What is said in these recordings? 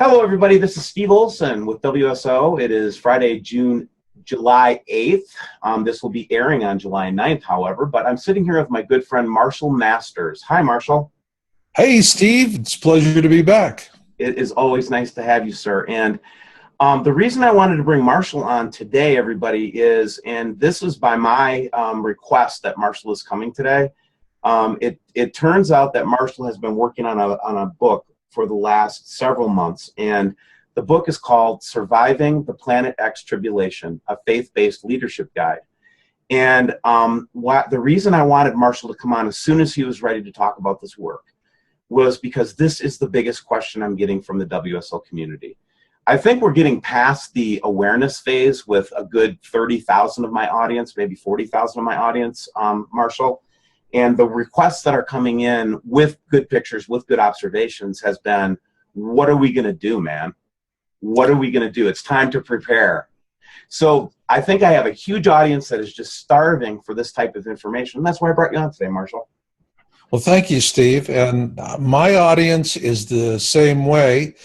Hello, everybody. This is Steve Olson with WSO. It is Friday, July 8th. This will be airing on July 9th, however, but I'm sitting here with my good friend Marshall Masters. Hi, Marshall. Hey, Steve. It's a pleasure to be back. It is always nice to have you, sir. And the reason I wanted to bring Marshall on today, everybody, is, and this is by my request that Marshall is coming today. It turns out that Marshall has been working on a book for the last several months, and the book is called Surviving the Planet X Tribulation, a faith-based leadership guide. And the reason I wanted Marshall to come on as soon as he was ready to talk about this work was because this is the biggest question I'm getting from the WSO community. I think we're getting past the awareness phase with a good 30,000 of my audience, maybe 40,000 of my audience, Marshall. And the requests that are coming in with good pictures, with good observations has been, what are we going to do, man? What are we going to do? It's time to prepare. So I think I have a huge audience that is just starving for this type of information. And that's why I brought you on today, Marshall. Well, thank you, Steve. And my audience is the same way.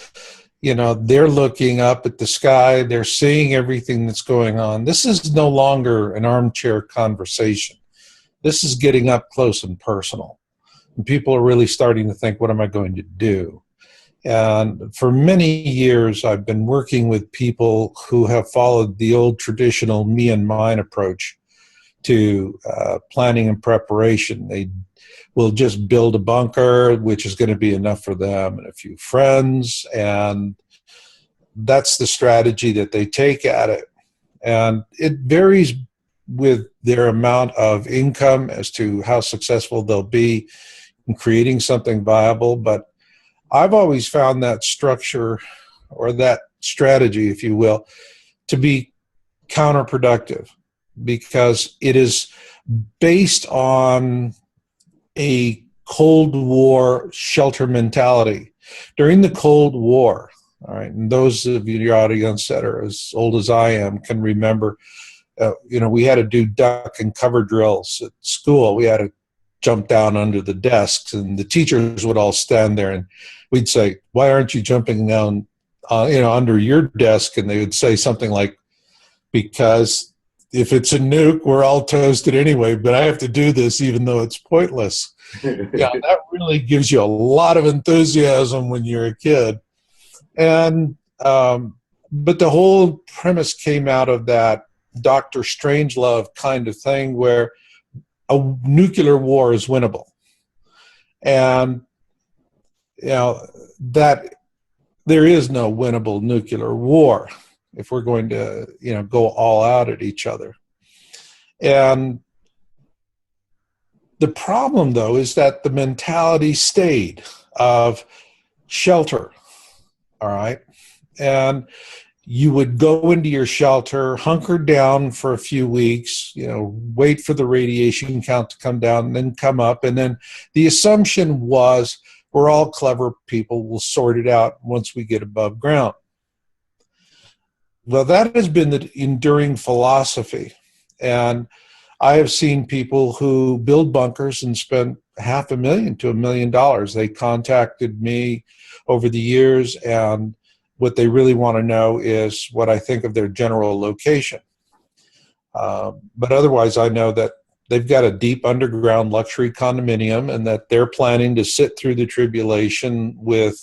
You know, they're looking up at the sky. They're seeing everything that's going on. This is no longer an armchair conversation. This is getting up close and personal. And people are really starting to think, what am I going to do? And for many years, I've been working with people who have followed the old traditional me and mine approach to planning and preparation. They will just build a bunker, which is going to be enough for them and a few friends. And that's the strategy that they take at it. And it varies with their amount of income as to how successful they'll be in creating something viable. But I've always found that structure, or that strategy, if you will, to be counterproductive, because it is based on a Cold War shelter mentality. During the Cold War, all right, and those of your audience that are as old as I am can remember, we had to do duck and cover drills at school. We had to jump down under the desks, and the teachers would all stand there, and we'd say, "Why aren't you jumping down, under your desk?" And they would say something like, "Because if it's a nuke, we're all toasted anyway, but I have to do this even though it's pointless." Yeah, that really gives you a lot of enthusiasm when you're a kid. And but the whole premise came out of that Dr. Strangelove kind of thing, where a nuclear war is winnable. And that there is no winnable nuclear war if we're going to go all out at each other. And the problem, though, is that the mentality stayed of shelter, all right? And you would go into your shelter, hunker down for a few weeks, wait for the radiation count to come down and then come up. And then the assumption was, we're all clever people, we'll sort it out once we get above ground. Well, that has been the enduring philosophy. And I have seen people who build bunkers and spend $500,000 to $1 million. They contacted me over the years, and what they really want to know is what I think of their general location. But otherwise, I know that they've got a deep underground luxury condominium, and that they're planning to sit through the tribulation with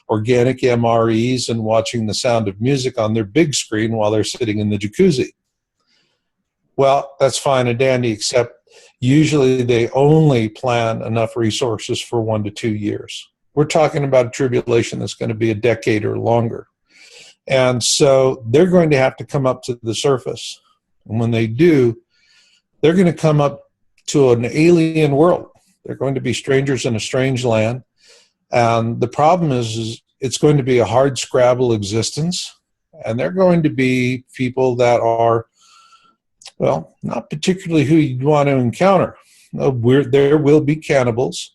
organic MREs and watching The Sound of Music on their big screen while they're sitting in the jacuzzi. Well, that's fine and dandy, except usually they only plan enough resources for 1 to 2 years. We're talking about a tribulation that's going to be a decade or longer. And so they're going to have to come up to the surface. And when they do, they're going to come up to an alien world. They're going to be strangers in a strange land. And the problem is it's going to be a hard scrabble existence. And they're going to be people that are, well, not particularly who you'd want to encounter. There will be cannibals.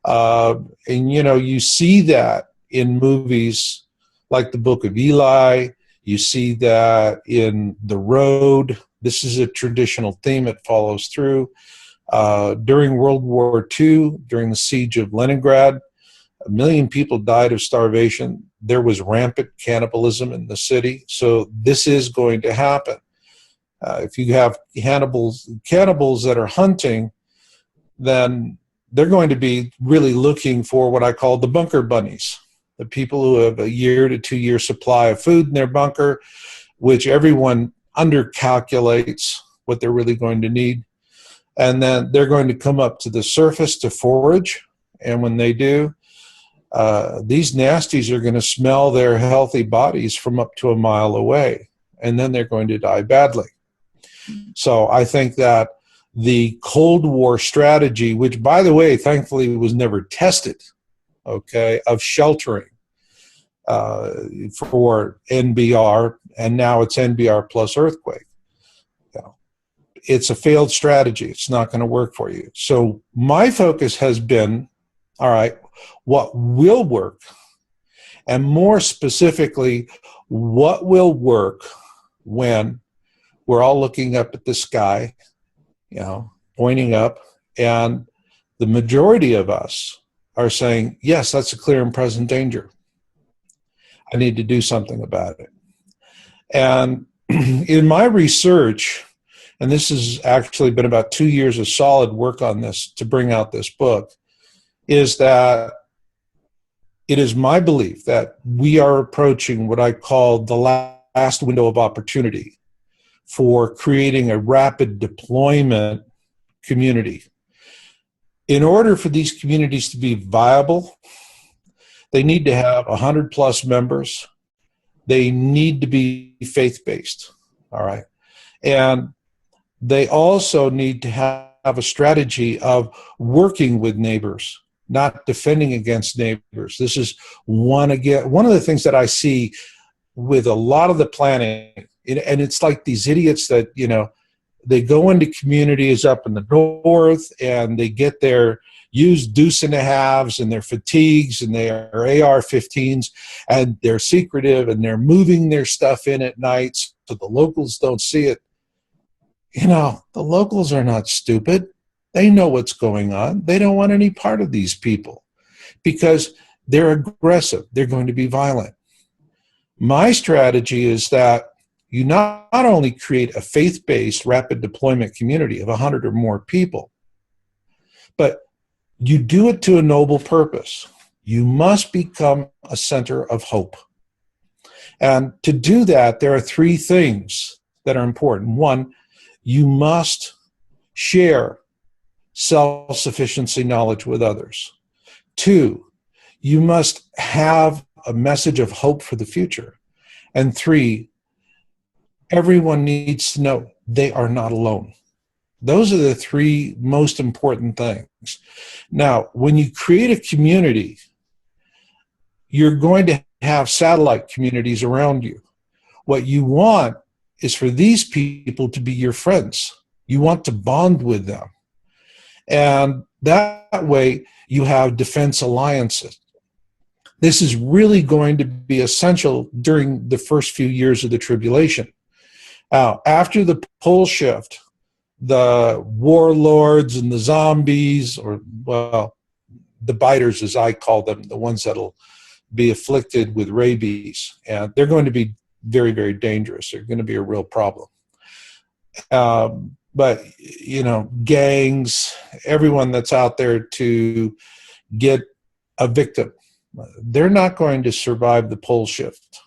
And, you see that in movies like The Book of Eli. You see that in The Road. This is a traditional theme. It follows through. During World War II, during the siege of Leningrad, 1 million people died of starvation. there was rampant cannibalism in the city. So this is going to happen. If you have cannibals that are hunting, then they're going to be really looking for what I call the bunker bunnies, the people who have a 1 to 2 year supply of food in their bunker, which everyone undercalculates what they're really going to need. And then they're going to come up to the surface to forage. And when they do, these nasties are going to smell their healthy bodies from up to a mile away. And then they're going to die badly. So I think that the Cold War strategy, which, by the way, thankfully was never tested, okay, of sheltering for NBR, and now it's NBR plus earthquake. You know, it's a failed strategy. It's not going to work for you. So my focus has been, all right, what will work, and more specifically, what will work when we're all looking up at the sky, you know, pointing up, and the majority of us are saying, yes, that's a clear and present danger. I need to do something about it. And in my research, and this has actually been about 2 years of solid work on this to bring out this book, is that it is my belief that we are approaching what I call the last window of opportunity for creating a rapid deployment community. In order for these communities to be viable, they need to have 100 plus members. They need to be faith-based, all right? And they also need to have a strategy of working with neighbors, not defending against neighbors. This is one of the things that I see with a lot of the planning, and it's like these idiots that, you know, they go into communities up in the north and they get their used deuce and a halves and their fatigues and their AR-15s, and they're secretive and they're moving their stuff in at night so the locals don't see it. You know, the locals are not stupid. They know what's going on. They don't want any part of these people because they're aggressive. They're going to be violent. My strategy is that you not only create a faith-based rapid deployment community of 100 or more people, but you do it to a noble purpose. You must become a center of hope. And to do that, there are 3 things that are important. 1, you must share self-sufficiency knowledge with others. 2, you must have a message of hope for the future. And 3, everyone needs to know they are not alone. Those are the 3 most important things. Now, when you create a community, you're going to have satellite communities around you. What you want is for these people to be your friends. You want to bond with them. And that way you have defense alliances. This is really going to be essential during the first few years of the tribulation. Now, after the pole shift, the warlords and the zombies, or, well, the biters, as I call them, the ones that'll be afflicted with rabies, and they're going to be very, very dangerous. They're going to be a real problem. But, you know, gangs, everyone that's out there to get a victim, they're not going to survive the pole shift.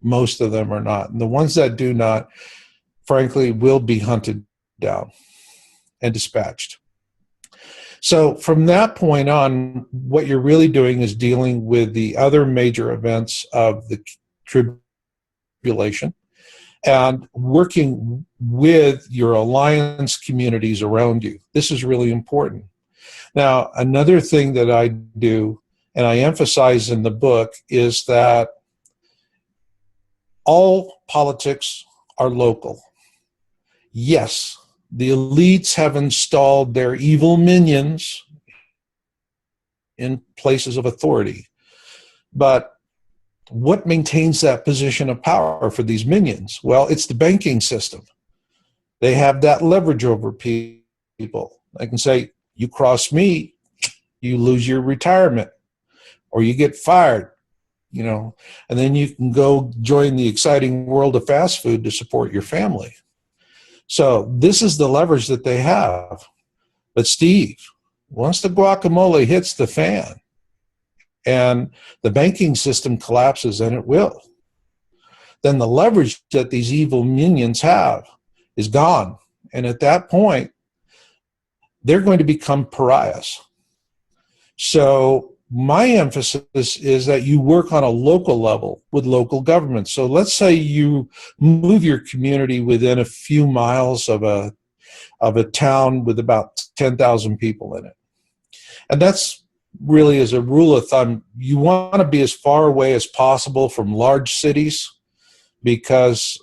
Most of them are not. And the ones that do not, frankly, will be hunted down and dispatched. So from that point on, what you're really doing is dealing with the other major events of the tribulation and working with your alliance communities around you. This is really important. Now, another thing that I do, and I emphasize in the book, is that all politics are local. Yes, the elites have installed their evil minions in places of authority, but what maintains that position of power for these minions? Well, it's the banking system. They have that leverage over people. They can say, you cross me, you lose your retirement, or you get fired. and then you can go join the exciting world of fast food to support your family. So this is the leverage that they have. But Steve, once the guacamole hits the fan and the banking system collapses, and it will, then the leverage that these evil minions have is gone. And at that point, they're going to become pariahs. So my emphasis is that you work on a local level with local government. So let's say you move your community within a few miles of a town with about 10,000 people in it. And that's really, as a rule of thumb, you want to be as far away as possible from large cities, because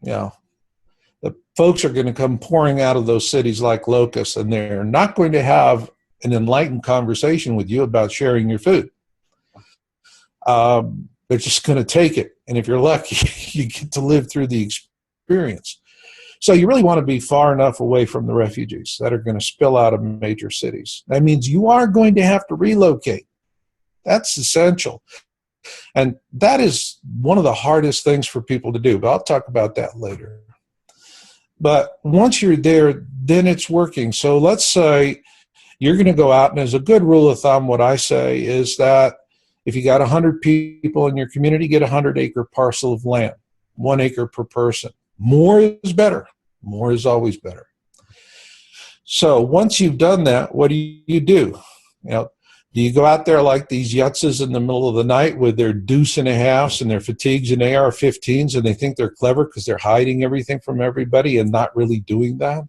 the folks are going to come pouring out of those cities like locusts, and they're not going to have an enlightened conversation with you about sharing your food. They're just going to take it. And if you're lucky, you get to live through the experience. So you really want to be far enough away from the refugees that are going to spill out of major cities. That means you are going to have to relocate. That's essential. And that is one of the hardest things for people to do, but I'll talk about that later. But once you're there, then it's working. So let's say you're going to go out, and as a good rule of thumb, what I say is that if you got 100 people in your community, get a 100-acre parcel of land, 1 acre per person. More is better. More is always better. So once you've done that, what do? Do you go out there like these yutzes in the middle of the night with their deuce and a halves and their fatigues and AR-15s, and they think they're clever because they're hiding everything from everybody and not really doing that?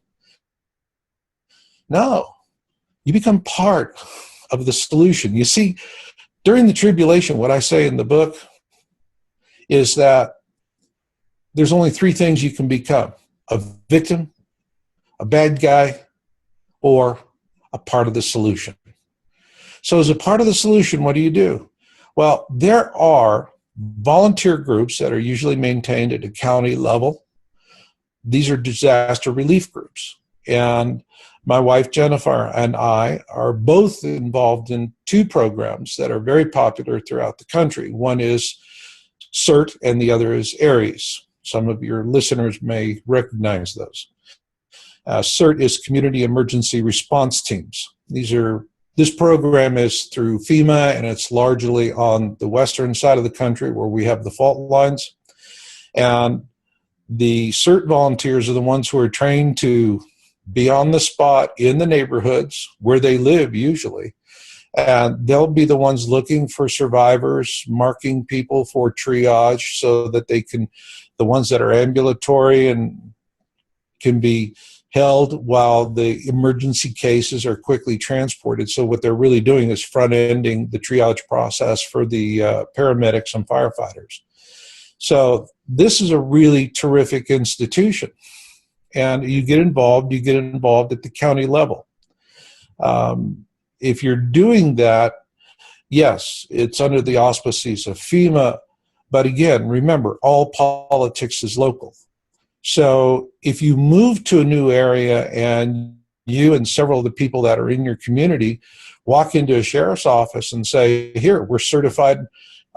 No. You become part of the solution. You see, during the tribulation, what I say in the book is that there's only 3 things you can become: a victim, a bad guy, or a part of the solution. So as a part of the solution, what do? Well, there are volunteer groups that are usually maintained at a county level. These are disaster relief groups. And my wife, Jennifer, and I are both involved in 2 programs that are very popular throughout the country. One is CERT, and the other is ARES. Some of your listeners may recognize those. CERT is Community Emergency Response Teams. This program is through FEMA, and it's largely on the western side of the country where we have the fault lines. And the CERT volunteers are the ones who are trained to be on the spot in the neighborhoods where they live usually. And they'll be the ones looking for survivors, marking people for triage so that they can, the ones that are ambulatory and can be held while the emergency cases are quickly transported. So what they're really doing is front-ending the triage process for the paramedics and firefighters. So this is a really terrific institution. And you get involved at the county level. If you're doing that, yes, it's under the auspices of FEMA. But again, remember, all politics is local. So if you move to a new area and you and several of the people that are in your community walk into a sheriff's office and say, here, we're certified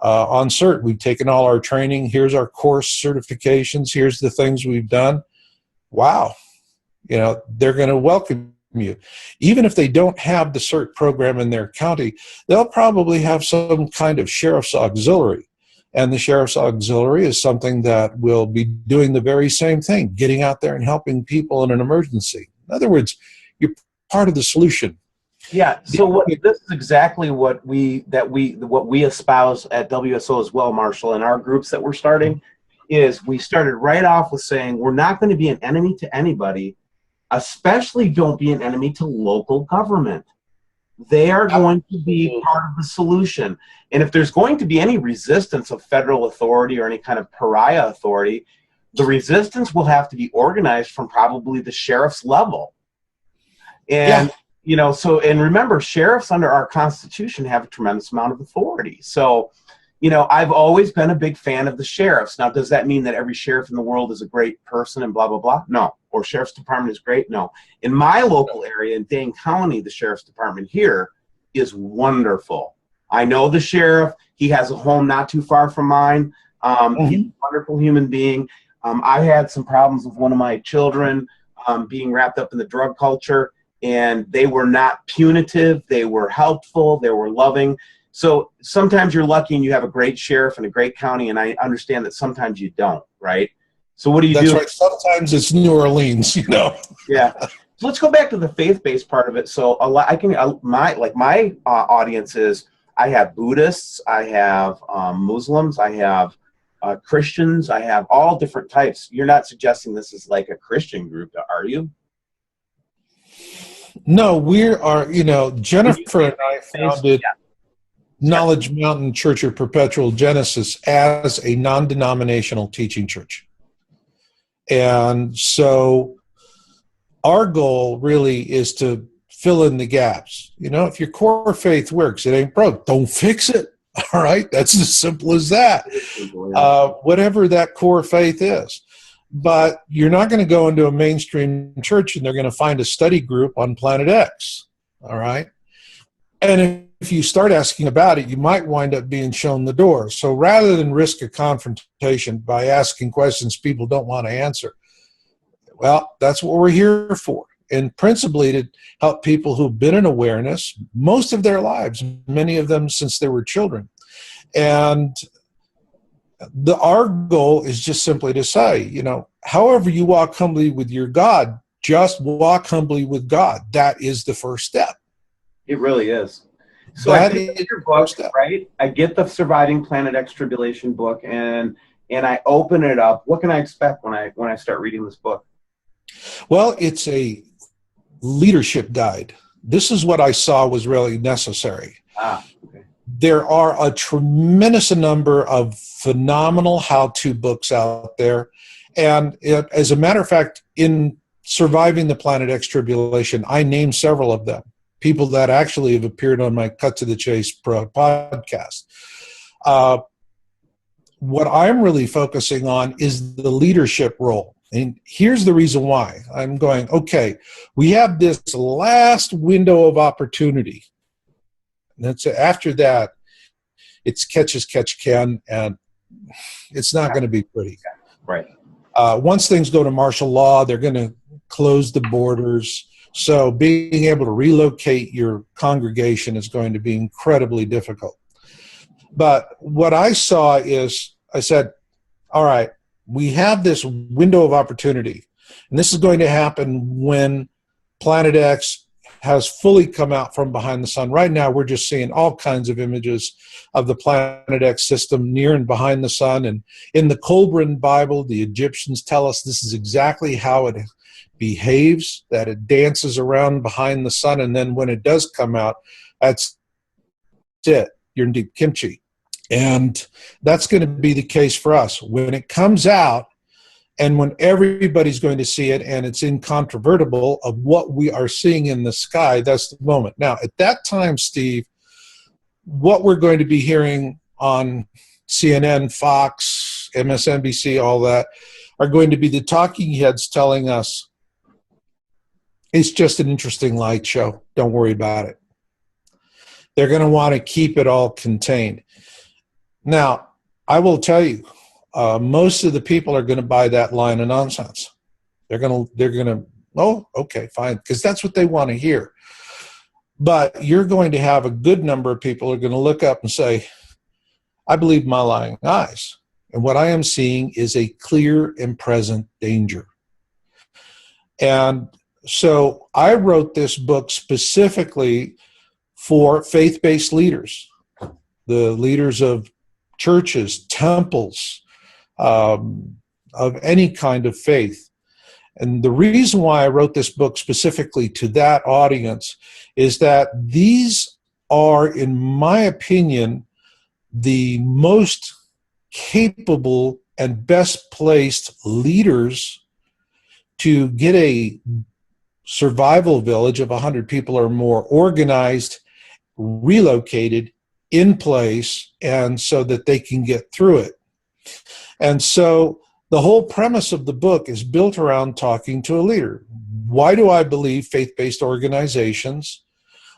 on CERT. We've taken all our training. Here's our course certifications. Here's the things we've done. Wow. They're going to welcome you. Even if they don't have the CERT program in their county, they'll probably have some kind of sheriff's auxiliary. And the sheriff's auxiliary is something that will be doing the very same thing, getting out there and helping people in an emergency. In other words, you're part of the solution. Yeah. So this is exactly what we espouse at WSO as well, Marshall, in our groups that we're starting. Is we started right off with saying we're not going to be an enemy to anybody, especially don't be an enemy to local government. They are going to be part of the solution. And if there's going to be any resistance of federal authority or any kind of pariah authority, the resistance will have to be organized from probably the sheriff's level. And, and remember, sheriffs under our Constitution have a tremendous amount of authority. So, I've always been a big fan of the sheriffs. Now, does that mean that every sheriff in the world is a great person and blah, blah, blah? No. Or sheriff's department is great? No. In my local area, in Dane County, the sheriff's department here is wonderful. I know the sheriff. He has a home not too far from mine. He's a wonderful human being. I had some problems with one of my children being wrapped up in the drug culture, and they were not punitive. They were helpful. They were loving. So sometimes you're lucky and you have a great sheriff and a great county, and I understand that sometimes you don't, right? So what do you do? That's right. Sometimes it's New Orleans, you know. Yeah. So let's go back to the faith-based part of it. So a lot, my audience is, I have Buddhists, I have Muslims, I have Christians, I have all different types. You're not suggesting this is like a Christian group, are you? No, we are, you know, Jennifer and I founded Knowledge Mountain Church of Perpetual Genesis as a non-denominational teaching church. And so our goal really is to fill in the gaps. You know, if your core faith works, it ain't broke, don't fix it. All right, that's as simple as that. Whatever that core faith is. But you're not going to go into a mainstream church and they're going to find a study group on Planet X. All right. And if you start asking about it, you might wind up being shown the door. So rather than risk a confrontation by asking questions people don't want to answer, well, that's what we're here for. And principally to help people who've been in awareness most of their lives, many of them since they were children. And our goal is just simply to say, you know, however you walk humbly with your God, just walk humbly with God. That is the first step. It really is. So that I get your book, right? I get the Surviving Planet X Tribulation book, and I open it up. What can I expect when I start reading this book? Well, it's a leadership guide. This is what I saw was really necessary. Okay. There are a tremendous number of phenomenal how-to books out there. And as a matter of fact, in Surviving the Planet X Tribulation, I named several of them, people that actually have appeared on my Cut to the Chase podcast. What I'm really focusing on is the leadership role. And here's the reason why. I'm going, okay, we have this last window of opportunity. And that's after that, it's catch as catch can, and it's not going to be pretty. Right. Once things go to martial law, they're going to close the borders. So being able to relocate your congregation is going to be incredibly difficult. But what I saw is, I said, all right, we have this window of opportunity. And this is going to happen when Planet X has fully come out from behind the sun. Right now, we're just seeing all kinds of images of the Planet X system near and behind the sun. And in the Colburn Bible, the Egyptians tell us this is exactly how it behaves, that it dances around behind the sun. And then when it does come out, that's it. You're in deep kimchi. And that's going to be the case for us. When it comes out, and when everybody's going to see it and it's incontrovertible of what we are seeing in the sky, that's the moment. Now, at that time, Steve, what we're going to be hearing on CNN, Fox, MSNBC, all that, are going to be the talking heads telling us, it's just an interesting light show. Don't worry about it. They're going to want to keep it all contained. Now, I will tell you, most of the people are going to buy that line of nonsense. They're going to, oh, okay, fine, because that's what they want to hear. But you're going to have a good number of people who are going to look up and say, I believe my lying eyes. And what I am seeing is a clear and present danger. And so I wrote this book specifically for faith-based leaders, the leaders of churches, temples, of any kind of faith. And the reason why I wrote this book specifically to that audience is that these are, in my opinion, the most capable and best placed leaders to get a survival village of 100 people or more organized, relocated, in place, and so that they can get through it. And so the whole premise of the book is built around talking to a leader. Why do I believe faith-based organizations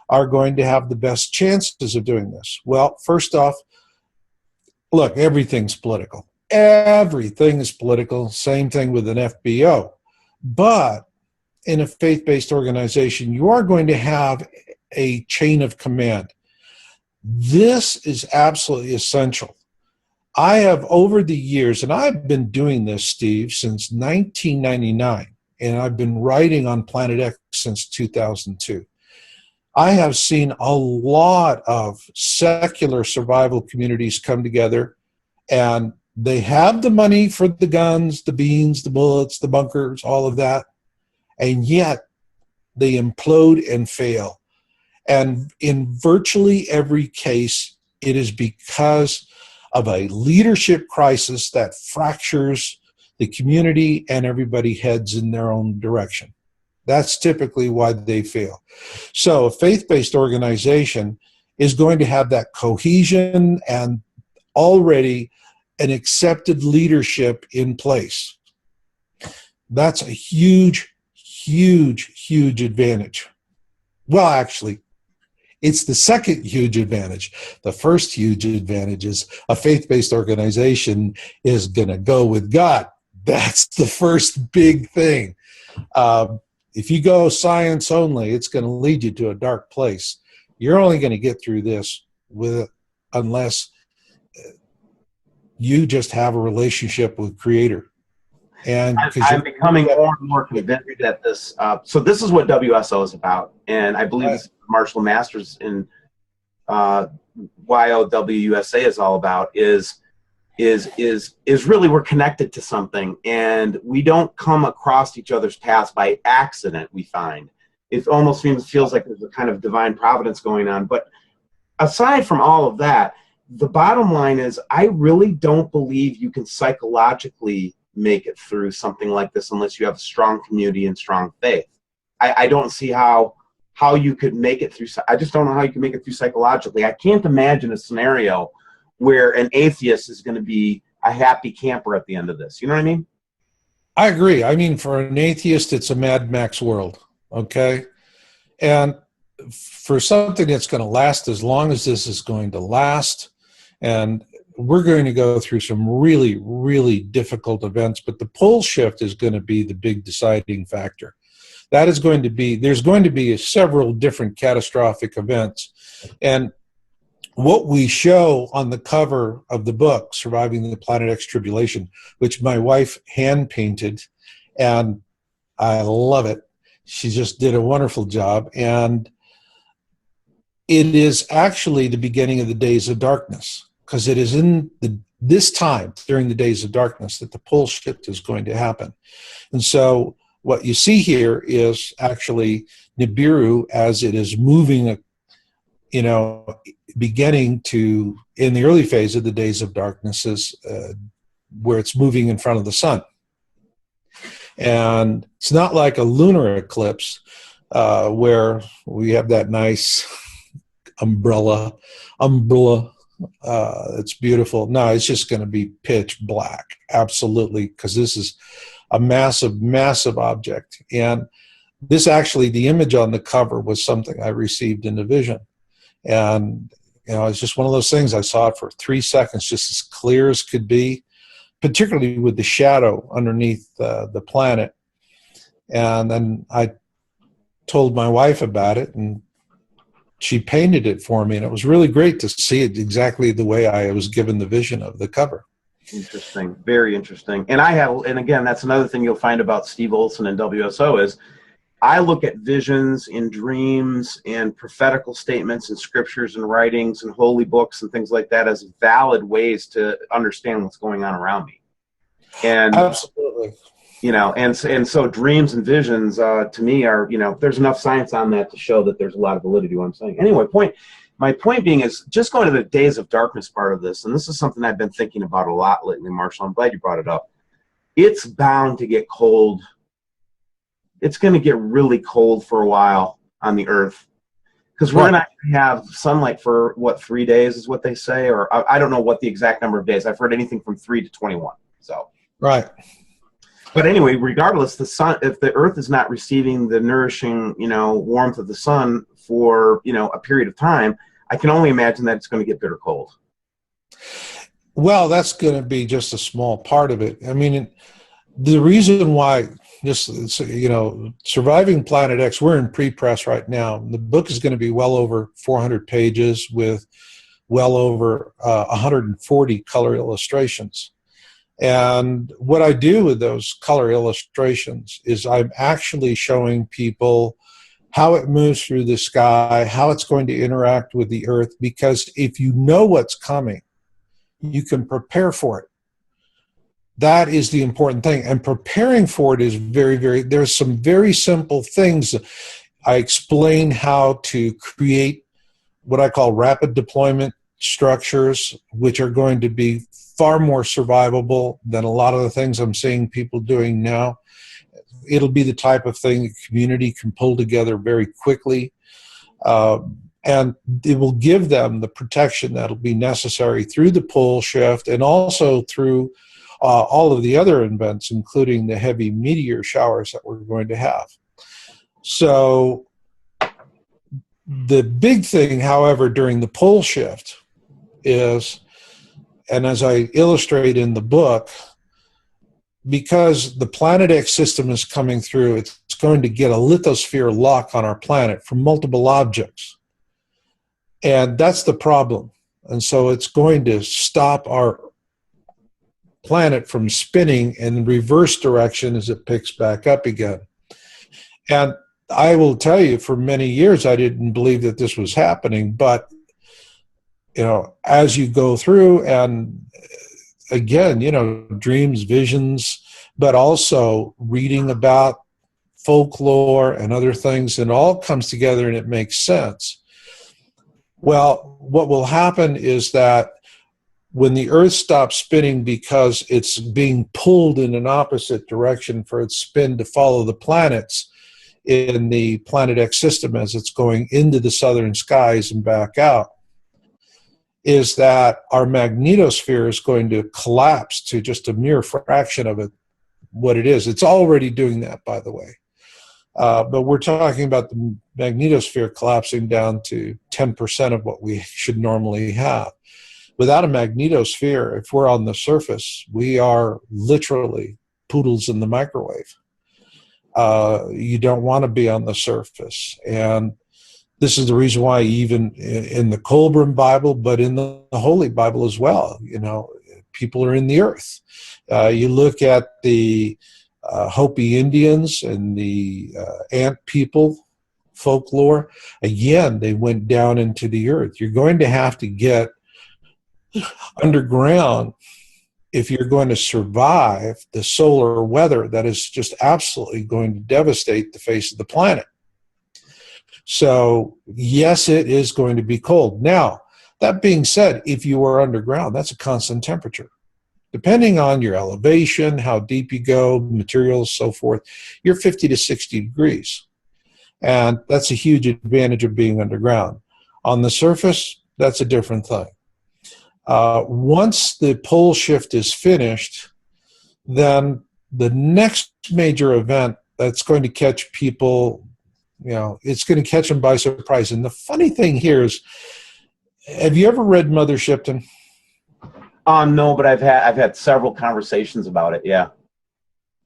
are going to have the best chances of doing this? Well, first off, Look, everything's political. Everything is political. Same thing with an FBO. But in a faith-based organization, you are going to have a chain of command. This is absolutely essential. I have, over the years, and I've been doing this, Steve, since 1999, and I've been writing on Planet X since 2002. I have seen a lot of secular survival communities come together, and they have the money for the guns, the beans, the bullets, the bunkers, all of that, and yet they implode and fail. And in virtually every case, it is because of a leadership crisis that fractures the community and everybody heads in their own direction. That's typically why they fail. So a faith-based organization is going to have that cohesion and already an accepted leadership in place. That's a huge, huge, huge advantage. Well, actually, it's the second huge advantage. The first huge advantage is a faith-based organization is going to go with God. That's the first big thing. If you go science only, it's going to lead you to a dark place. You're only going to get through this unless you just have a relationship with Creator. And I'm becoming more and more convinced that this. So this is what WSO is about, and I believe this Martial Masters in WSO is all about. Is really we're connected to something, and we don't come across each other's paths by accident. We find it almost feels like there's a kind of divine providence going on. But aside from all of that, the bottom line is I really don't believe you can psychologically make it through something like this unless you have a strong community and strong faith. I don't see how you could make it through. I just don't know how you can make it through psychologically. I can't imagine a scenario where an atheist is going to be a happy camper at the end of this. You know what I mean? I agree. I mean, for an atheist, it's a Mad Max world, okay? And for something that's going to last as long as this is going to last, and we're going to go through some really, really difficult events, but the pole shift is going to be the big deciding factor. That is going to be, there's going to be several different catastrophic events. And what we show on the cover of the book, Surviving the Planet X Tribulation, which my wife hand-painted, and I love it. She just did a wonderful job. And it is actually the beginning of the days of darkness, because it is in this time, during the days of darkness, that the pole shift is going to happen. And so what you see here is actually Nibiru as it is moving, beginning to, in the early phase of the days of darkness, is where it's moving in front of the sun. And it's not like a lunar eclipse where we have that nice umbrella. It's beautiful. No, it's just going to be pitch black, absolutely, because this is a massive, massive object. And this actually, the image on the cover was something I received in a vision. And, it's just one of those things. I saw it for 3 seconds, just as clear as could be, particularly with the shadow underneath the planet. And then I told my wife about it, and she painted it for me, and it was really great to see it exactly the way I was given the vision of the cover. Interesting, very interesting. And again, that's another thing you'll find about Steve Olson and WSO is I look at visions and dreams and prophetical statements and scriptures and writings and holy books and things like that as valid ways to understand what's going on around me. And absolutely. And so dreams and visions to me are, there's enough science on that to show that there's a lot of validity to what I'm saying. Anyway, my point being is just going to the days of darkness part of this, and this is something I've been thinking about a lot lately, Marshall. I'm glad you brought it up. It's bound to get cold. It's going to get really cold for a while on the Earth because we're not going to have sunlight for, 3 days is what they say, or I don't know what the exact number of days. I've heard anything from 3 to 21. So right. But anyway, regardless, the sun, if the Earth is not receiving the nourishing, warmth of the sun for, a period of time, I can only imagine that it's going to get bitter cold. Well, that's going to be just a small part of it. I mean, the reason why, just, you know, Surviving Planet X, we're in pre-press right now. The book is going to be well over 400 pages with well over 140 color illustrations. And what I do with those color illustrations is I'm actually showing people how it moves through the sky, how it's going to interact with the earth, because if you know what's coming, you can prepare for it. That is the important thing. And preparing for it is there's some very simple things. I explain how to create what I call rapid deployment structures, which are going to be far more survivable than a lot of the things I'm seeing people doing now. It'll be the type of thing the community can pull together very quickly. And it will give them the protection that'll be necessary through the pole shift and also through all of the other events, including the heavy meteor showers that we're going to have. So the big thing, however, during the pole shift is, and as I illustrate in the book, because the Planet X system is coming through, it's going to get a lithosphere lock on our planet from multiple objects. And that's the problem. And so it's going to stop our planet from spinning in reverse direction as it picks back up again. And I will tell you, for many years, I didn't believe that this was happening. But, you know, as you go through, and again, you know, dreams, visions, but also reading about folklore and other things, and it all comes together and it makes sense. Well, what will happen is that when the Earth stops spinning because it's being pulled in an opposite direction for its spin to follow the planets in the Planet X system as it's going into the southern skies and back out, is that our magnetosphere is going to collapse to just a mere fraction of it, what it is. It's already doing that, by the way. But we're talking about the magnetosphere collapsing down to 10% of what we should normally have. Without a magnetosphere, if we're on the surface, we are literally poodles in the microwave. You don't want to be on the surface. And this is the reason why even in the Colburn Bible, but in the Holy Bible as well, you know, people are in the earth. You look at the Hopi Indians and the ant people folklore, again, they went down into the earth. You're going to have to get underground if you're going to survive the solar weather that is just absolutely going to devastate the face of the planet. So, yes, it is going to be cold. Now, that being said, if you are underground, that's a constant temperature. Depending on your elevation, how deep you go, materials, so forth, you're 50 to 60 degrees. And that's a huge advantage of being underground. On the surface, that's a different thing. Once the pole shift is finished, then the next major event that's going to catch people, you know, it's going to catch them by surprise. And the funny thing here is, have you ever read Mother Shipton? No, but I've had several conversations about it. Yeah.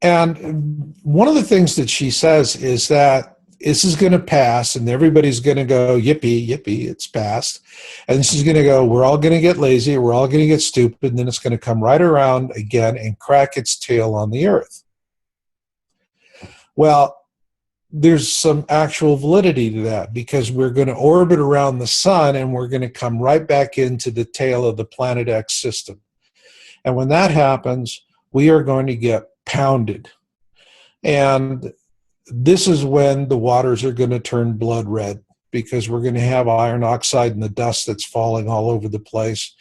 And one of the things that she says is that this is going to pass, and everybody's going to go, yippee, yippee, it's passed. And she's going to go, we're all going to get lazy, we're all going to get stupid, and then it's going to come right around again and crack its tail on the earth. Well, there's some actual validity to that, because we're going to orbit around the sun and we're going to come right back into the tail of the Planet X system. And when that happens, we are going to get pounded. And this is when the waters are going to turn blood red, because we're going to have iron oxide in the dust that's falling all over the place.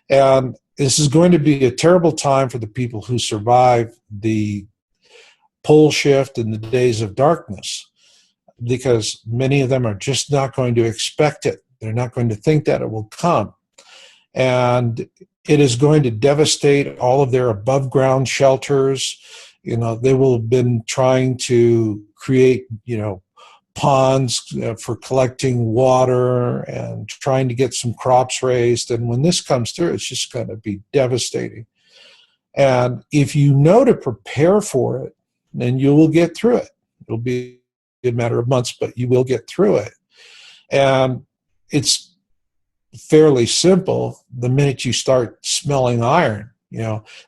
And this is going to be a terrible time for the people who survive the pole shift in the days of darkness, because many of them are just not going to expect it. They're not going to think that it will come. And it is going to devastate all of their above ground shelters. You know, they will have been trying to create, you know, ponds for collecting water and trying to get some crops raised. And when this comes through, it's just going to be devastating. And if you know to prepare for it, then you will get through it. It'll be a matter of months, but you will get through it. And it's fairly simple the minute you start smelling iron.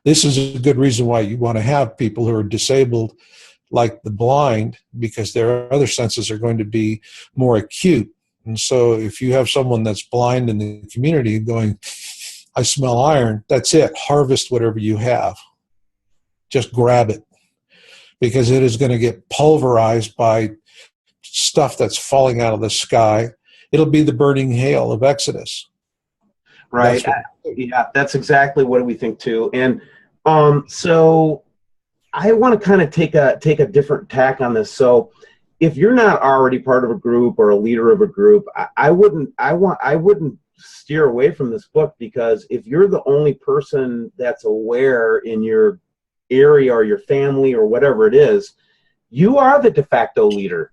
This is a good reason why you want to have people who are disabled, like the blind, because their other senses are going to be more acute. And so if you have someone that's blind in the community going, I smell iron, that's it. Harvest whatever you have. Just grab it, because it is going to get pulverized by stuff that's falling out of the sky. It'll be the burning hail of Exodus. Right. Yeah, that's exactly what we think too. And so I want to kind of take a different tack on this. So if you're not already part of a group or a leader of a group, I wouldn't steer away from this book, because if you're the only person that's aware in your area or your family or whatever it is, you are the de facto leader.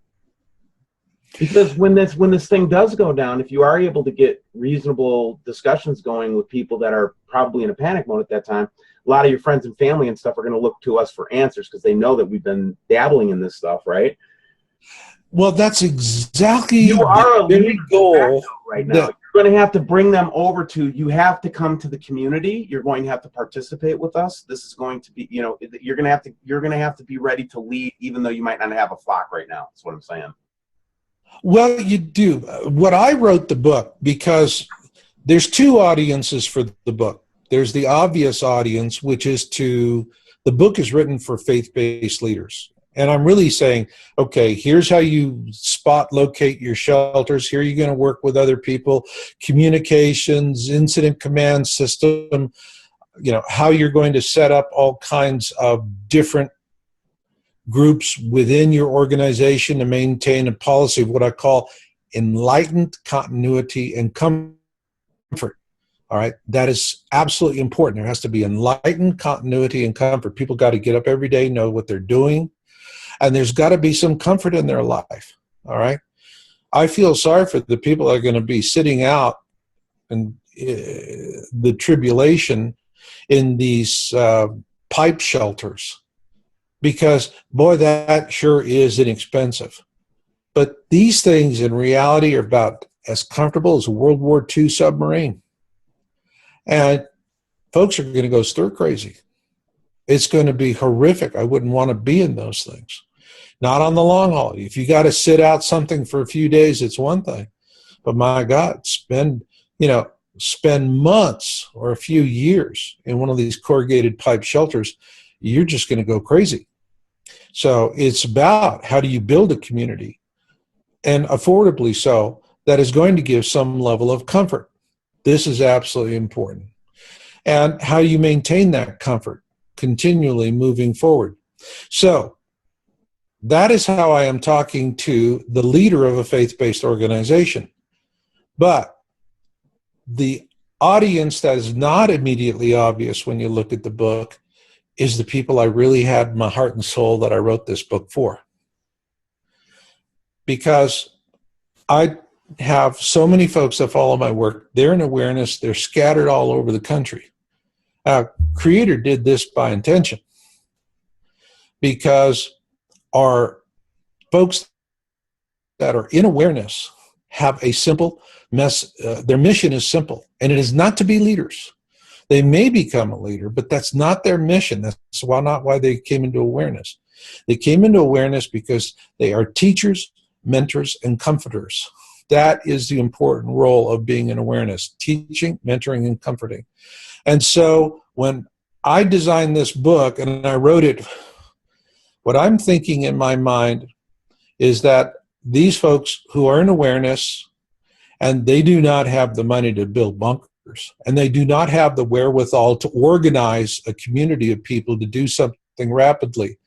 Because when this thing does go down, if you are able to get reasonable discussions going with people that are probably in a panic mode at that time, a lot of your friends and family and stuff are going to look to us for answers, because they know that we've been dabbling in this stuff, right? Well, that's exactly you are a lead goal right now. You're going to have to bring them over to. You have to come to the community. You're going to have to participate with us. This is going to be, you're going to have to be ready to lead, even though you might not have a flock right now. That's what I'm saying. Well, you do. What I wrote the book, because there's two audiences for the book. There's the obvious audience, which is the book is written for faith-based leaders. And I'm really saying, okay, here's how you locate your shelters. Here you're going to work with other people, communications, incident command system, how you're going to set up all kinds of different groups within your organization to maintain a policy of what I call enlightened continuity and comfort. All right, that is absolutely important. There has to be enlightened continuity and comfort. People got to get up every day, know what they're doing, and there's got to be some comfort in their life. All right, I feel sorry for the people that are going to be sitting out in the tribulation in these pipe shelters, because, boy, that sure is inexpensive. But these things in reality are about as comfortable as a World War II submarine. And folks are going to go stir crazy. It's going to be horrific. I wouldn't want to be in those things. Not on the long haul. If you got to sit out something for a few days, it's one thing. But my God, spend months or a few years in one of these corrugated pipe shelters, you're just going to go crazy. So it's about how do you build a community, and affordably so, that is going to give some level of comfort. This is absolutely important. And how you maintain that comfort continually moving forward. So that is how I am talking to the leader of a faith-based organization. But the audience that is not immediately obvious when you look at the book is the people I really had in my heart and soul that I wrote this book for. Because I have so many folks that follow my work. They're in awareness. They're scattered all over the country. Creator did this by intention, because our folks that are in awareness have a simple their mission is simple, and it is not to be leaders. They may become a leader, but that's not their mission. That's not why they came into awareness. They came into awareness because they are teachers, mentors, and comforters. That is the important role of being in awareness: teaching, mentoring, and comforting. And so when I designed this book and I wrote it, what I'm thinking in my mind is that these folks who are in awareness, and they do not have the money to build bunkers, and they do not have the wherewithal to organize a community of people to do something rapidly,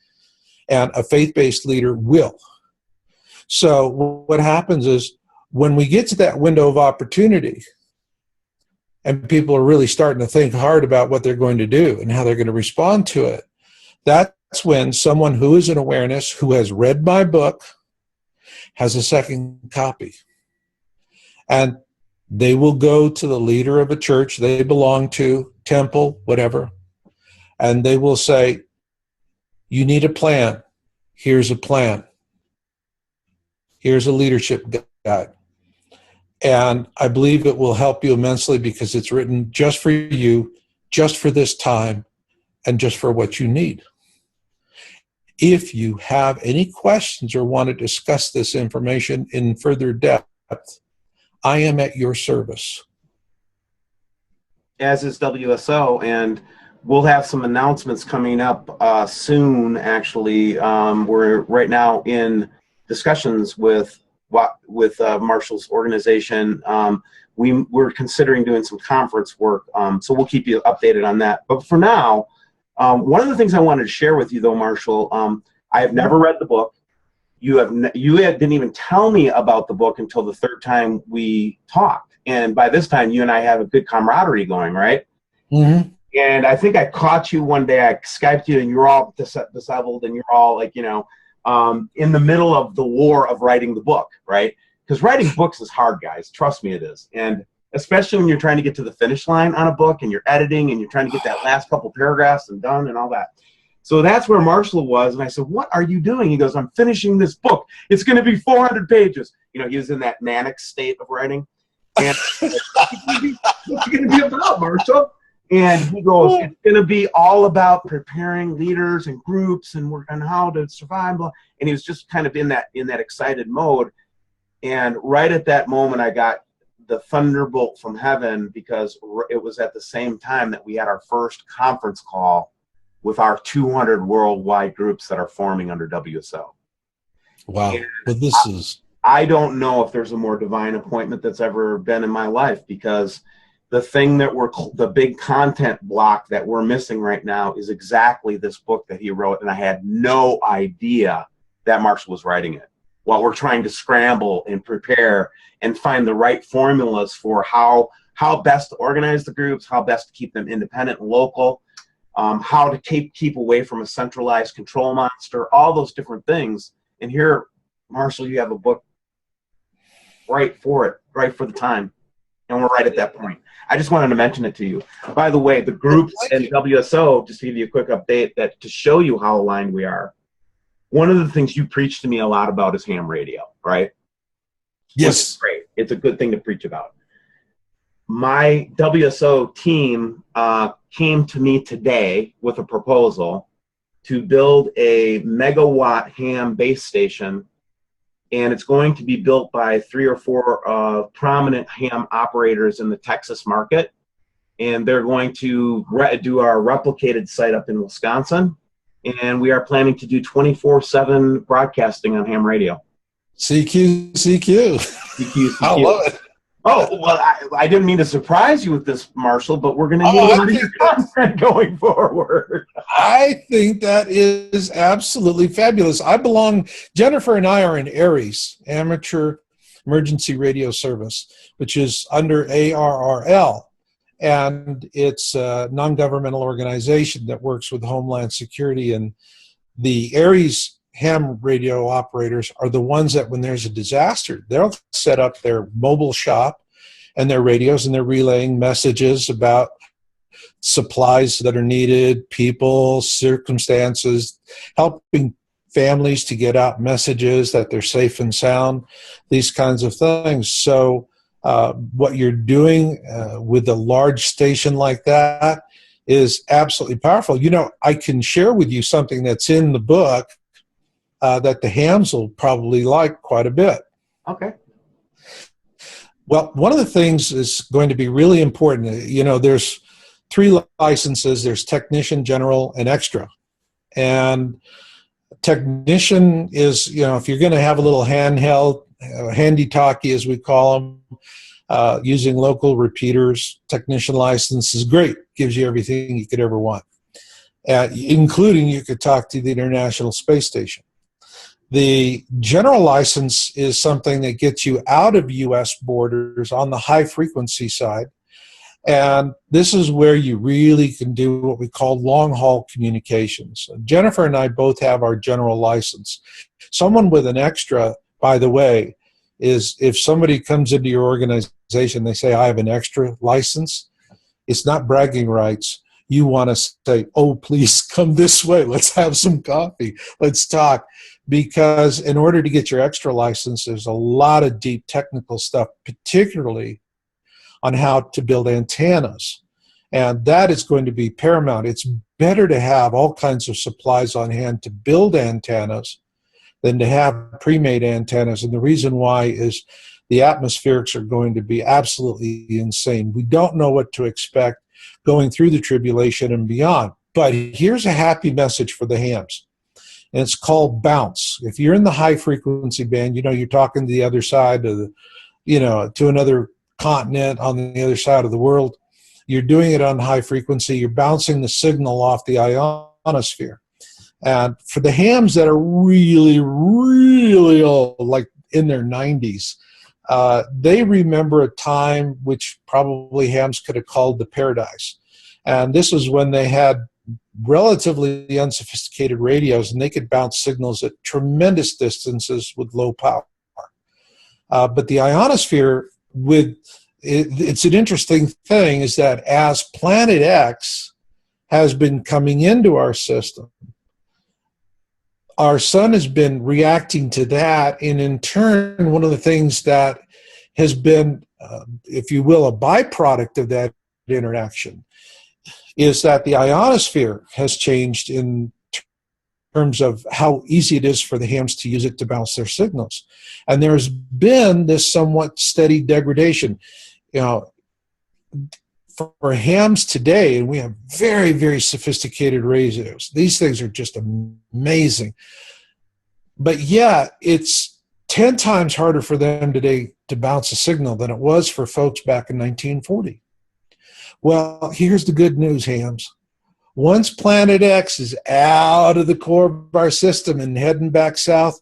and a faith-based leader will. So what happens is, when we get to that window of opportunity and people are really starting to think hard about what they're going to do and how they're going to respond to it, that's when someone who is in awareness, who has read my book, has a second copy. And they will go to the leader of a church they belong to, temple, whatever, and they will say, you need a plan. Here's a plan. Here's a leadership guide. And I believe it will help you immensely because it's written just for you, just for this time, and just for what you need. If you have any questions or want to discuss this information in further depth, I am at your service. As is WSO, and we'll have some announcements coming up soon, actually. We're right now in discussions with Marshall's organization. We're considering doing some conference work, so we'll keep you updated on that. But for now, one of the things I wanted to share with you, though, Marshall, I have never read the book. You didn't even tell me about the book until the third time we talked. And by this time, you and I have a good camaraderie going, right? Mm-hmm. And I think I caught you one day. I Skyped you, and you're all disheveled, and you're all like, in the middle of the war of writing the book, right? Because writing books is hard, guys. Trust me, it is. And especially when you're trying to get to the finish line on a book, and you're editing, and you're trying to get that last couple paragraphs and done and all that. So that's where Marshall was, and I said, what are you doing? He goes, I'm finishing this book. It's going to be 400 pages. He was in that manic state of writing. And what's it going to be about, Marshall? And he goes, it's going to be all about preparing leaders and groups and work on how to survive. And he was just kind of in that excited mode. And right at that moment, I got the thunderbolt from heaven, because it was at the same time that we had our first conference call with our 200 worldwide groups that are forming under WSO. Wow. Well, I don't know if there's a more divine appointment that's ever been in my life, because the thing that the big content block that we're missing right now is exactly this book that he wrote. And I had no idea that Marshall was writing it while we're trying to scramble and prepare and find the right formulas for how best to organize the groups, how best to keep them independent and local, how to keep away from a centralized control monster, all those different things. And here, Marshall, you have a book right for the time. And we're right at that point. I just wanted to mention it to you. By the way, the groups and WSO, just to give you a quick update, that to show you how aligned we are, one of the things you preach to me a lot about is ham radio, right? Yes. Great. It's a good thing to preach about. My WSO team came to me today with a proposal to build a megawatt ham base station, and it's going to be built by 3 or 4 prominent ham operators in the Texas market, and they're going to do our replicated site up in Wisconsin, and we are planning to do 24/7 broadcasting on ham radio. CQ. I love it. Oh, well, I didn't mean to surprise you with this, Marshall, but we're going to need a lot of your content going forward. I think that is absolutely fabulous. Jennifer and I are in ARES, Amateur Emergency Radio Service, which is under ARRL. And it's a non-governmental organization that works with Homeland Security. And the ARES ham radio operators are the ones that, when there's a disaster, they'll set up their mobile shop and their radios, and they're relaying messages about supplies that are needed, people, circumstances, helping families to get out messages that they're safe and sound, these kinds of things. So what you're doing with a large station like that is absolutely powerful. I can share with you something that's in the book that the hams will probably like quite a bit. Okay. Well, one of the things is going to be really important. There's 3 licenses. There's technician, general, and extra. And technician is, if you're going to have a little handheld, handy-talkie as we call them, using local repeaters, technician license is great. Gives you everything you could ever want, including you could talk to the International Space Station. The general license is something that gets you out of U.S. borders on the high-frequency side. And this is where you really can do what we call long-haul communications. Jennifer and I both have our general license. Someone with an extra by the way, is if somebody comes into your organization, they say, I have an extra license, it's not bragging rights. You want to say, oh, please come this way. Let's have some coffee. Let's talk. Because in order to get your extra license, there's a lot of deep technical stuff, particularly on how to build antennas. And that is going to be paramount. It's better to have all kinds of supplies on hand to build antennas than to have pre-made antennas. And the reason why is the atmospherics are going to be absolutely insane. We don't know what to expect going through the tribulation and beyond. But here's a happy message for the hams. And it's called bounce. If you're in the high frequency band, you know, you're talking to the other side of the, you know, to another continent on the other side of the world. You're doing it on high frequency. You're bouncing the signal off the ionosphere. And for the hams that are really, really old, like in their 90s, they remember a time which probably hams could have called the paradise. And this is when they had relatively unsophisticated radios, and they could bounce signals at tremendous distances with low power. But the ionosphere, it's an interesting thing, is that as Planet X has been coming into our system, our sun has been reacting to that, and in turn, one of the things that has been, if you will, a byproduct of that interaction is that the ionosphere has changed in terms of how easy it is for the hams to use it to bounce their signals. And there's been this somewhat steady degradation. You know, for hams today, and we have very, very sophisticated radios. These things are just amazing. But yet, it's 10 times harder for them today to bounce a signal than it was for folks back in 1940. Well, here's the good news, hams. Once Planet X is out of the core of our system and heading back south,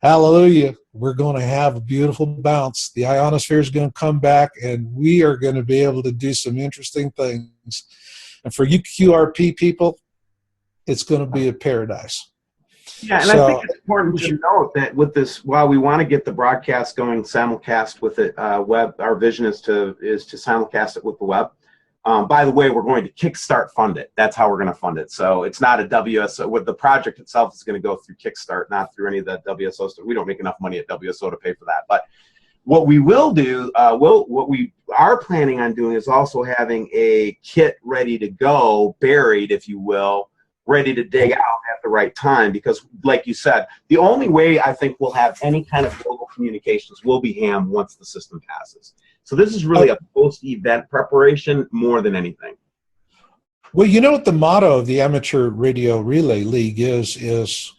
hallelujah, we're going to have a beautiful bounce. The ionosphere is going to come back, and we are going to be able to do some interesting things. And for you QRP people, it's going to be a paradise. Yeah, and I think it's important to note that with this, while we want to get the broadcast going simulcast with it, web, our vision is to simulcast it with the web. By the way, we're going to Kickstart fund it. That's how we're going to fund it. So it's not a WSO. With the project itself is going to go through Kickstart, not through any of the WSO stuff. We don't make enough money at WSO to pay for that. But what we will do, what we are planning on doing is also having a kit ready to go, buried, if you will, ready to dig out at the right time. Because, like you said, the only way I think we'll have any kind of global communications will be ham once the system passes. So this is really a post-event preparation more than anything. Well, you know what the motto of the Amateur Radio Relay League is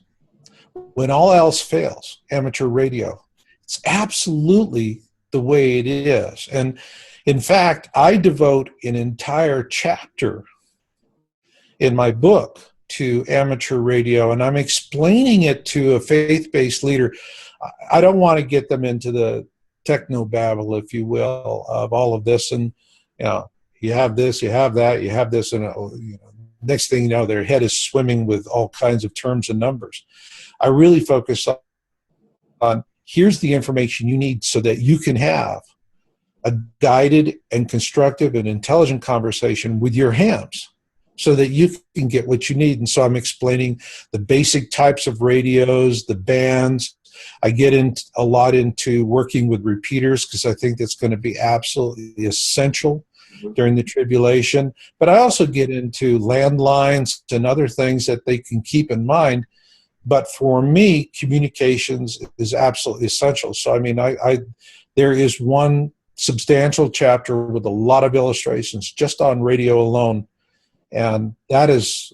when all else fails, amateur radio. It's absolutely the way it is. And in fact, I devote an entire chapter in my book to amateur radio, and I'm explaining it to a faith-based leader. I don't want to get them into the techno-babble, if you will, of all of this. And, you know, you have this, you have that, you have this, and you know, next thing you know, their head is swimming with all kinds of terms and numbers. I really focus on here's the information you need so that you can have a guided and constructive and intelligent conversation with your hams so that you can get what you need. And so I'm explaining the basic types of radios, the bands. I get a lot into working with repeaters because I think that's going to be absolutely essential during the tribulation. But I also get into landlines and other things that they can keep in mind. But for me, communications is absolutely essential. So, I mean, there is one substantial chapter with a lot of illustrations just on radio alone. And that is,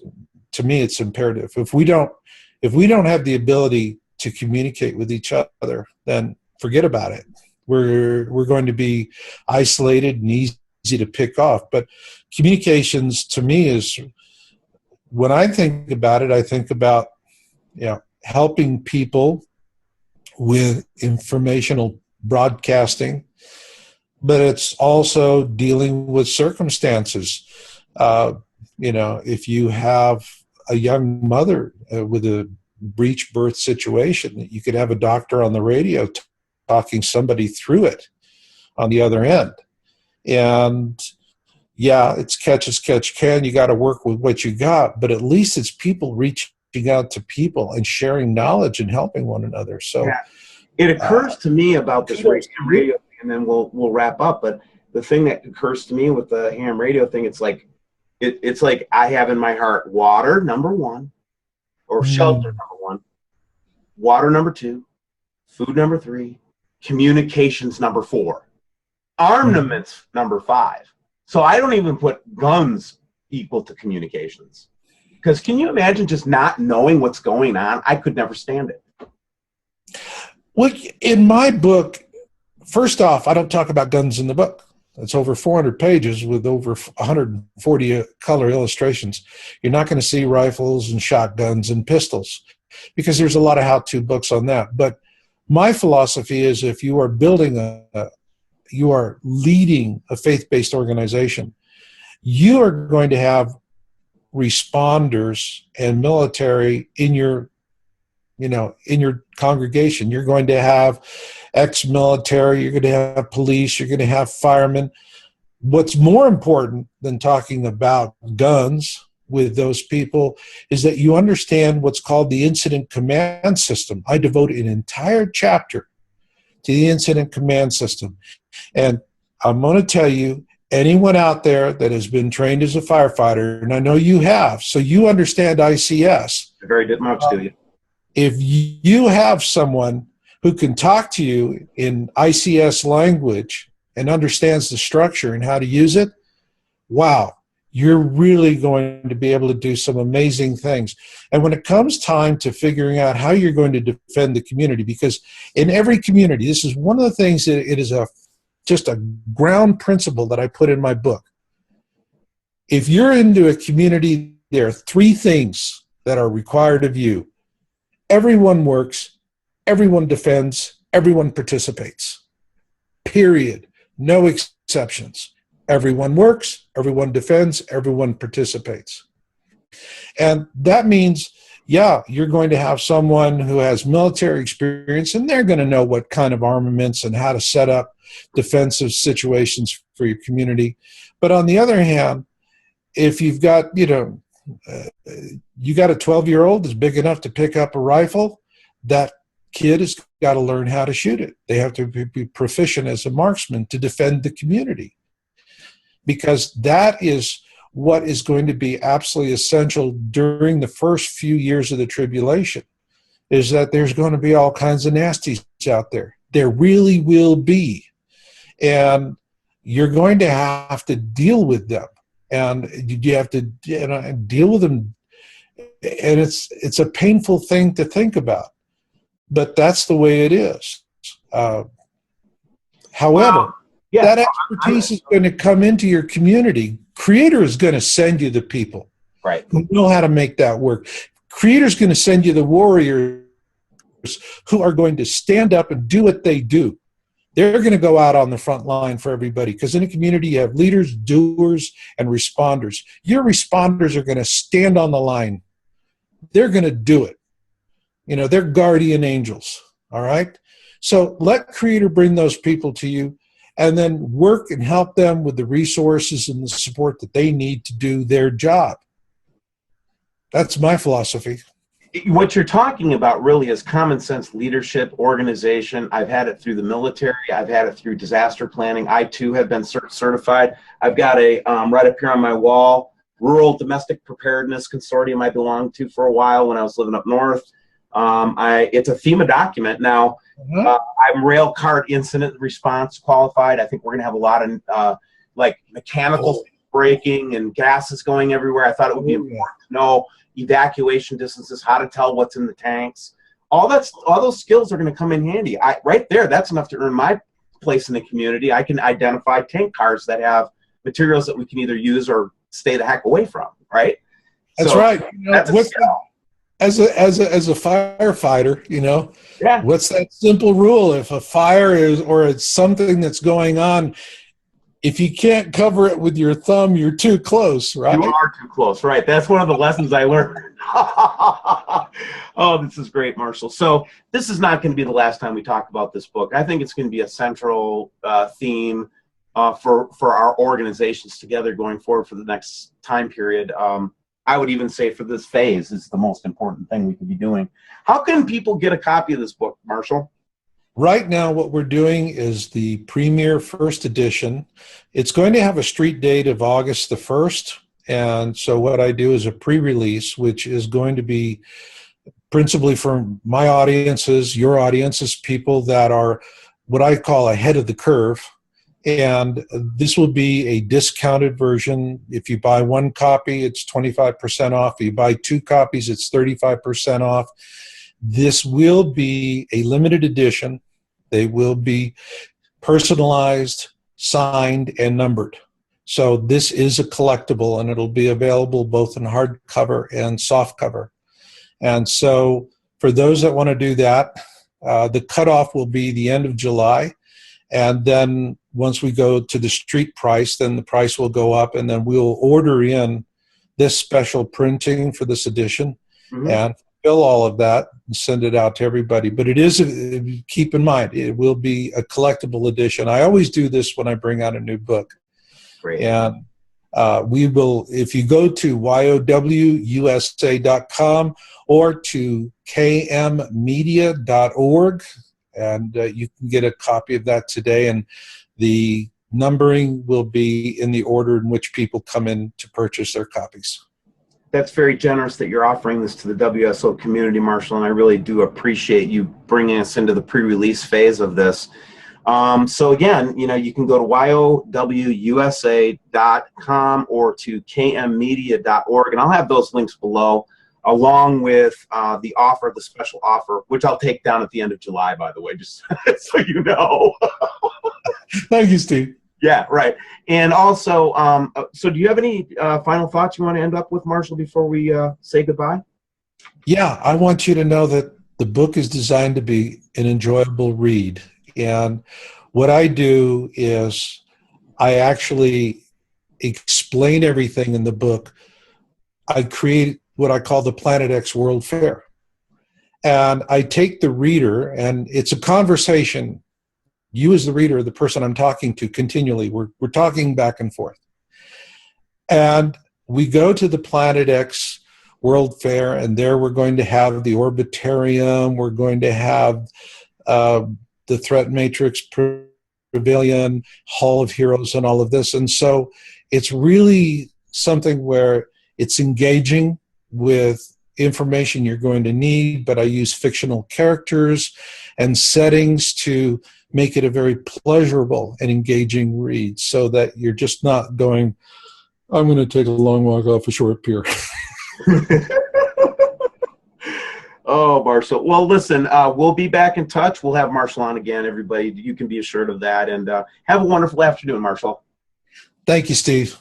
to me, it's imperative. If we don't have the ability to communicate with each other, then forget about it. We're going to be isolated and easy to pick off. But communications, to me, is, when I think about it, I think about, you know, helping people with informational broadcasting, but it's also dealing with circumstances. You know, if you have a young mother with a breech birth situation. You could have a doctor on the radio talking somebody through it on the other end. And yeah, it's catch as catch can. You got to work with what you got, but at least it's people reaching out to people and sharing knowledge and helping one another. So yeah. It occurs to me about this radio thing, and then we'll wrap up. But the thing that occurs to me with the ham radio thing, it's like I have in my heart water, number one, or shelter, number one, water, number two, food, number three, communications, number four, armaments, number five. So I don't even put guns equal to communications. Because can you imagine just not knowing what's going on? I could never stand it. Well, in my book, first off, I don't talk about guns in the book. It's over 400 pages with over 140 color illustrations. You're not going to see rifles and shotguns and pistols because there's a lot of how-to books on that. But my philosophy is if you are you are leading a faith-based organization, you are going to have responders and military in your congregation. You're going to have ex-military, you're going to have police, you're going to have firemen. What's more important than talking about guns with those people is that you understand what's called the incident command system. I devote an entire chapter to the incident command system. And I'm going to tell you, anyone out there that has been trained as a firefighter, and I know you have, so you understand ICS. Very much do you. If you have someone who can talk to you in ICS language and understands the structure and how to use it, wow, you're really going to be able to do some amazing things. And when it comes time to figuring out how you're going to defend the community, because in every community, this is one of the things that it is just a ground principle that I put in my book. If you're into a community, there are three things that are required of you. Everyone works, everyone defends, everyone participates. Period. No exceptions. Everyone works, everyone defends, everyone participates. And that means, yeah, you're going to have someone who has military experience, and they're going to know what kind of armaments and how to set up defensive situations for your community. But on the other hand, if you've got, you got a 12-year-old that's big enough to pick up a rifle, that kid has got to learn how to shoot it. They have to be proficient as a marksman to defend the community, because that is what is going to be absolutely essential during the first few years of the tribulation, is that there's going to be all kinds of nasties out there. There really will be. And you're going to have to deal with them. And you have to deal with them. And it's a painful thing to think about. But that's the way it is. However, that expertise is going to come into your community. Creator is going to send you the people who know how to make that work. Creator is going to send you the warriors who are going to stand up and do what they do. They're going to go out on the front line for everybody, because in a community you have leaders, doers, and responders. Your responders are going to stand on the line. They're going to do it. They're guardian angels, all right? So let Creator bring those people to you, and then work and help them with the resources and the support that they need to do their job. That's my philosophy. What you're talking about really is common sense leadership, organization. I've had it through the military. I've had it through disaster planning. I, too, have been certified. I've got a, right up here on my wall, Rural Domestic Preparedness Consortium I belonged to for a while when I was living up north. It's a FEMA document. Now, I'm rail cart incident response qualified. I think we're going to have a lot of mechanical breaking and gases going everywhere. I thought it would be important to know evacuation distances, how to tell what's in the tanks. All those skills are going to come in handy. Right there, that's enough to earn my place in the community. I can identify tank cars that have materials that we can either use or stay the heck away from. Right. That's right. That's a skill. As a firefighter, what's that simple rule? If a fire is, or it's something that's going on, if you can't cover it with your thumb, you're too close, right? You are too close, right? That's one of the lessons I learned. Oh, this is great, Marshall. So this is not going to be the last time we talk about this book. I think it's going to be a central theme for our organizations together going forward for the next time period. I would even say for this phase is the most important thing we could be doing. How can people get a copy of this book, Marshall? Right now, what we're doing is the premier first edition. It's going to have a street date of August the 1st. And so what I do is a pre-release, which is going to be principally for my audiences, your audiences, people that are what I call ahead of the curve. And this will be a discounted version. If you buy one copy, it's 25% off. If you buy two copies, it's 35% off. This will be a limited edition. They will be personalized, signed, and numbered. So this is a collectible, and it'll be available both in hardcover and softcover. And so for those that want to do that, the cutoff will be the end of July. And then once we go to the street price, then the price will go up, and then we'll order in this special printing for this edition. Mm-hmm. And fill all of that and send it out to everybody. But it is, keep in mind, it will be a collectible edition. I always do this when I bring out a new book. Great. And we will, if you go to yowusa.com or to kmmedia.org, and you can get a copy of that today. And the numbering will be in the order in which people come in to purchase their copies. That's very generous that you're offering this to the WSO community, Marshall, and I really do appreciate you bringing us into the pre-release phase of this. So again, you can go to yowusa.com or to kmmedia.org, and I'll have those links below, along with the offer, the special offer, which I'll take down at the end of July, by the way, just so you know. Thank you, Steve. Yeah, right. And also, so do you have any final thoughts you want to end up with, Marshall, before we say goodbye? Yeah, I want you to know that the book is designed to be an enjoyable read. And what I do is I actually explain everything in the book. I create what I call the Planet X World Fair. And I take the reader, and it's a conversation. You as the reader, the person I'm talking to continually, we're talking back and forth. And we go to the Planet X World Fair, and there we're going to have the Orbitarium, we're going to have the Threat Matrix Pavilion, Hall of Heroes, and all of this. And so it's really something where it's engaging with information you're going to need, but I use fictional characters and settings to make it a very pleasurable and engaging read, so that you're just not going, I'm going to take a long walk off a short pier. Oh, Marshall. Well, listen, we'll be back in touch. We'll have Marshall on again, everybody. You can be assured of that. And have a wonderful afternoon, Marshall. Thank you, Steve.